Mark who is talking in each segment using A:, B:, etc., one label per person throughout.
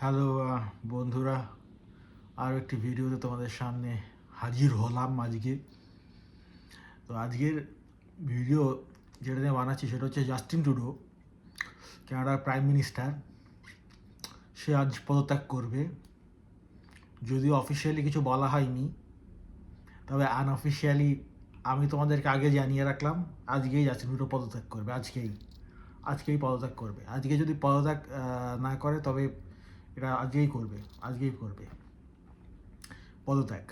A: Hello বন্ধুরা, আরও একটি ভিডিওতে তোমাদের সামনে হাজির হলাম আজকে। তো আজকের ভিডিও যেটা নিয়ে বানাচ্ছি সেটা হচ্ছে জাস্টিন ট্রুডো, কানাডার প্রাইম মিনিস্টার। সে আজ পদত্যাগ করবে। যদিও অফিসিয়ালি কিছু বলা হয়নি, তবে আনঅফিসিয়ালি আমি তোমাদেরকে আগে জানিয়ে রাখলাম, আজকেই জাস্টিন ট্রুডো পদত্যাগ করবে। আজকেই পদত্যাগ করবে। আজকে যদি পদত্যাগ না করে তবে এটা আজকেই করবে পদত্যাগ।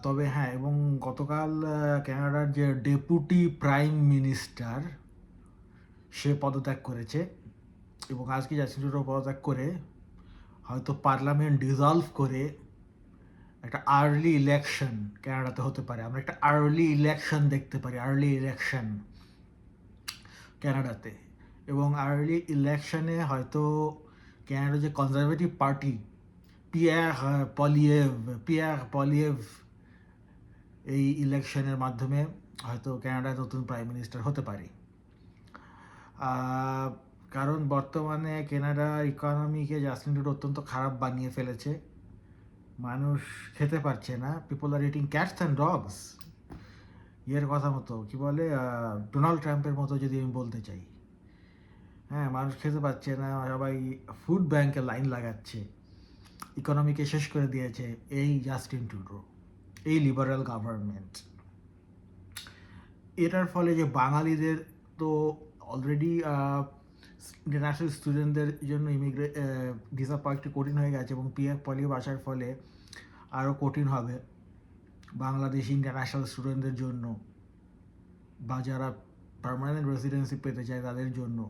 A: তবে হ্যাঁ, এবং গতকাল কানাডার যে ডেপুটি প্রাইম মিনিস্টার সে পদত্যাগ করেছে, এবং আজকে জাস্টিন ট্রুডো পদত্যাগ করে হয়তো পার্লামেন্ট ডিসলভ করে একটা আর্লি ইলেকশন কানাডাতে হতে পারে। আমরা একটা আর্লি ইলেকশন দেখতে পারি, আর্লি ইলেকশন কানাডাতে। এবং আর্লি ইলেকশনে হয়তো কানাডার যে কনজারভেটিভ পার্টি পিয়ার পলিয়েভ এই ইলেকশনের মাধ্যমে হয়তো কানাডার নতুন প্রাইম মিনিস্টার হতে পারে। কারণ বর্তমানে কানাডার ইকোনমিকে জাস্টিন ট্রুডো অত্যন্ত খারাপ বানিয়ে ফেলেছে। মানুষ খেতে পারছে না। People are eating cats and dogs. ইয়ের কথা মতো কি বলে, ডোনাল্ড ট্রাম্পের মতো যদি আমি বলতে চাই। হ্যাঁ, মানুষ খেতে পাচ্ছে না, সবাই ফুড ব্যাংকে লাইন লাগাচ্ছে। ইকোনমিকে শেষ করে দিয়েছে এই জাস্টিন ট্রুডো, এই লিবারাল গভর্নমেন্ট। এটার ফলে যে বাঙালিদের তো অলরেডি ইন্টারন্যাশনাল স্টুডেন্টদের জন্য ভিসা পাওয়া একটু কঠিন হয়ে গেছে, এবং পিএফ পলিও আসার ফলে আরও কঠিন হবে বাংলাদেশি ইন্টারন্যাশনাল স্টুডেন্টদের জন্য, বা যারা পার্মানেন্ট রেসিডেন্সি পেতে চায় তাদের জন্য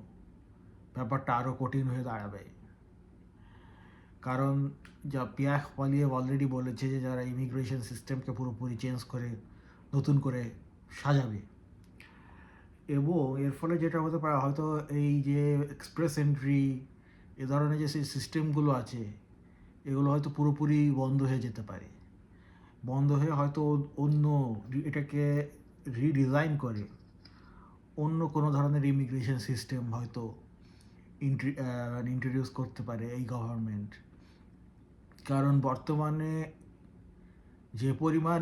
A: ব্যাপারটা আরও কঠিন হয়ে দাঁড়াবে। কারণ যা পিয়াক পলিয়েভ অলরেডি বলেছে যে যারা ইমিগ্রেশন সিস্টেমকে পুরোপুরি চেঞ্জ করে নতুন করে সাজাবে, এবং এর ফলে যেটা হতে পারে হয়তো এই যে এক্সপ্রেস এন্ট্রি এ ধরনের যে সিস্টেমগুলো আছে এগুলো হয়তো পুরোপুরি বন্ধ হয়ে যেতে পারে। বন্ধ হয়ে হয়তো অন্য এটাকে রিডিজাইন করে অন্য কোনো ধরনের ইমিগ্রেশন সিস্টেম হয়তো ইন্ট্রোডিউস করতে পারে এই গভর্নমেন্ট। কারণ বর্তমানে যে পরিমাণ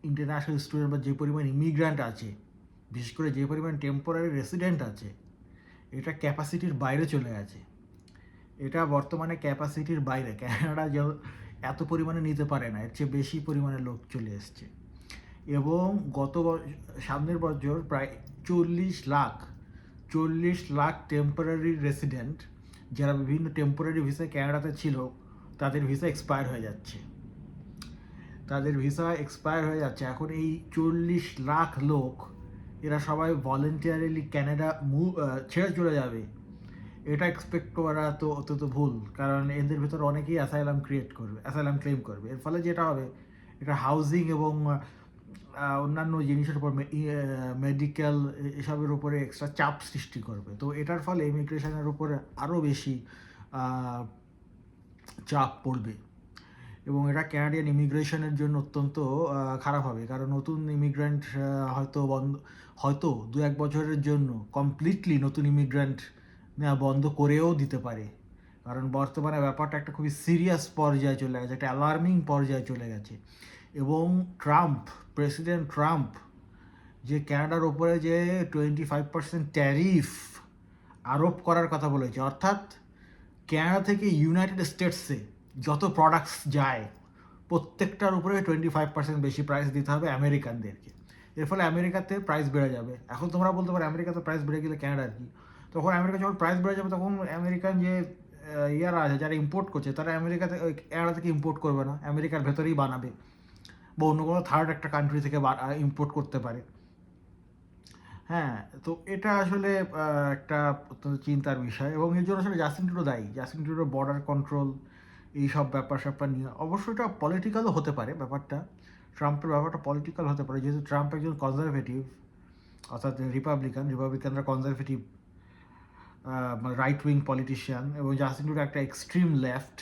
A: ইন্টারন্যাশনাল স্টুডেন্ট বা যে পরিমাণ ইমিগ্রান্ট আছে, বিশেষ করে যে পরিমাণ টেম্পোরারি রেসিডেন্ট আছে, এটা ক্যাপাসিটির বাইরে চলে গেছে। এটা বর্তমানে ক্যাপাসিটির বাইরে। কানাডা যে এত পরিমাণে নিতে পারে না, এর চেয়ে বেশি পরিমাণে লোক চলে এসছে। এবং সামনের বছর প্রায় 40 লাখ টেম্পোরারি রেসিডেন্ট যারা বিভিন্ন টেম্পোরারি ভিসা কানাডাতে ছিল তাদের ভিসা এক্সপায়ার হয়ে যাচ্ছে। এখন এই 40 লাখ লোক, এরা সবাই ভলেন্টিয়ারিলি ক্যানাডা ছেড়ে চলে যাবে, এটা এক্সপেক্ট করা তো অত্যন্ত ভুল। কারণ এদের ভিতরে অনেকেই অ্যাসাইলাম ক্লেম করবে। এর ফলে যেটা হবে, এটা হাউজিং এবং অন্যান্য জিনিসের উপর, মেডিকেল এসবের উপরে এক্সট্রা চাপ সৃষ্টি করবে। তো এটার ফলে ইমিগ্রেশনের উপরে আরও বেশি চাপ পড়বে, এবং এটা ক্যানাডিয়ান ইমিগ্রেশনের জন্য অত্যন্ত খারাপ হবে। কারণ নতুন ইমিগ্রেন্ট হয়তো 2-1 বছরের জন্য কমপ্লিটলি নতুন ইমিগ্রেন্ট নেওয়া বন্ধ করেও দিতে পারে। কারণ বর্তমানে ব্যাপারটা একটা খুবই সিরিয়াস পর্যায়ে চলে গেছে, একটা অ্যালার্মিং পর্যায়ে চলে গেছে। এবং প্রেসিডেন্ট ট্রাম্প যে ক্যানাডার ওপরে যে 25% ট্যারিফ আরোপ করার কথা বলেছে, অর্থাৎ ক্যানাডা থেকে ইউনাইটেড স্টেটসে যত প্রোডাক্টস যায় প্রত্যেকটার উপরে 25% বেশি প্রাইস দিতে হবে আমেরিকানদেরকে। এর ফলে আমেরিকাতে প্রাইস বেড়ে যাবে। এখন তোমরা বলতে পারো আমেরিকাতে প্রাইস বেড়ে গেলে ক্যানাডার কি? তখন আমেরিকা যখন প্রাইস বেড়ে যাবে তখন আমেরিকান যে ইয়ারা আছে যারা ইম্পোর্ট করছে তারা আমেরিকাতে ক্যানাডা থেকে ইম্পোর্ট করবে না, আমেরিকার ভেতরেই বানাবে, বা অন্য কোনো থার্ড একটা কান্ট্রি থেকে ইম্পোর্ট করতে পারে। হ্যাঁ, তো এটা আসলে একটা অত্যন্ত চিন্তার বিষয়, এবং এর জন্য আসলে জাস্টিন ট্রুডো দায়ী। জাস্টিন ট্রুডো বর্ডার কন্ট্রোল এইসব ব্যাপার নিয়ে অবশ্যই এটা পলিটিক্যালও হতে পারে। ট্রাম্পের ব্যাপারটা পলিটিক্যাল হতে পারে, যেহেতু ট্রাম্প একজন কনজারভেটিভ, অর্থাৎ রিপাবলিকানরা কনজারভেটিভ, মানে রাইট উইং পলিটিশিয়ান, এবং জাস্টিন ট্রুডো একটা এক্সট্রিম লেফট।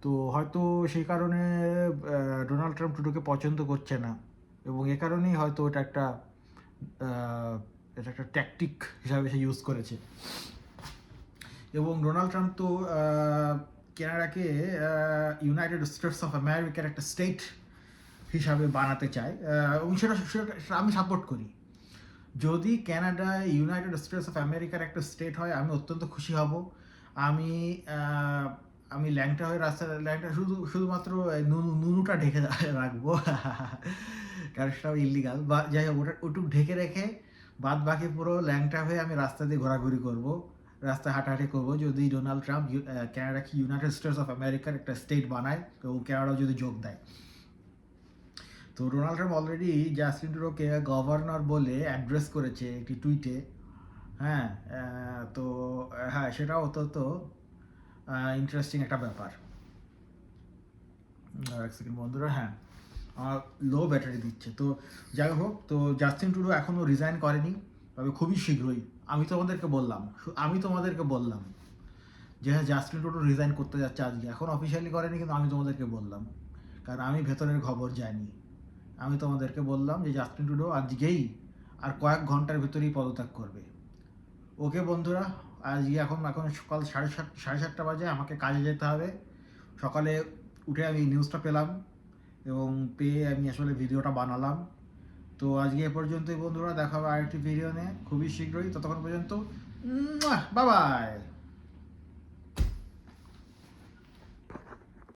A: তো হয়তো সেই কারণে ডোনাল্ড ট্রাম্প ট্রুডোকে পছন্দ করছে না, এবং এ কারণেই হয়তো এটা একটা ট্যাকটিক হিসাবে সে ইউজ করেছে। এবং ডোনাল্ড ট্রাম্প তো কানাডাকে ইউনাইটেড স্টেটস অফ আমেরিকার একটা স্টেট হিসাবে বানাতে চায়, এবং সেটা আমি সাপোর্ট করি। যদি কানাডা ইউনাইটেড স্টেটস অফ আমেরিকার একটা স্টেট হয় আমি অত্যন্ত খুশি হব। আমি আমি ল্যাংটা হয়ে ল্যাংটা শুধুমাত্র নুনুটা ঢেকে রাখবো কারণ সেটাও ইলিগাল, বা যাই হোক ওটুক ঢেকে রেখে বাদ বাকি পুরো ল্যাংটা হয়ে আমি রাস্তা দিয়ে ঘোরাঘুরি করব, রাস্তায় হাঁটাহাঁটি করবো যদি ডোনাল্ড ট্রাম্প কানাডাকে ইউনাইটেড স্টেটস অফ আমেরিকার একটা স্টেট বানায় এবং কানাডাও যদি যোগ দেয়। তো ডোনাল্ড ট্রাম্প অলরেডি জাস্টিন ট্রুডোকে গভর্নর বলে অ্যাড্রেস করেছে একটি টুইটে। হ্যাঁ, তো হ্যাঁ সেটাও অত্যন্ত ইন্টারেস্টিং একটা ব্যাপার। এক সেকেন্ড বন্ধুরা, হ্যাঁ লো ব্যাটারি দিচ্ছে। তো যাই হোক, তো জাস্টিন ট্রুডো এখনও রিজাইন করেনি, তবে খুবই শীঘ্রই। আমি তোমাদেরকে বললাম যে হ্যাঁ জাস্টিন ট্রুডো রিজাইন করতে যাচ্ছে আজকে, এখন অফিসিয়ালি করেনি কিন্তু আমি তোমাদেরকে বললাম, কারণ আমি ভেতরের খবর জানি। আমি তোমাদেরকে বললাম যে জাস্টিন ট্রুডো আজকেই আর কয়েক ঘন্টার ভেতরেই পদত্যাগ করবে। ওকে বন্ধুরা, আজকে এখন সকাল 7:30 বাজে, আমাকে কাজে যেতে হবে। সকালে উঠে আমি নিউজটা পেলাম এবং পেয়ে আমি আসলে ভিডিওটা বানালাম। তো আজকে এ পর্যন্তই বন্ধুরা, দেখা হবে আরেকটি ভিডিও নিয়ে খুবই শীঘ্রই। ততক্ষণ পর্যন্ত বাই বাই।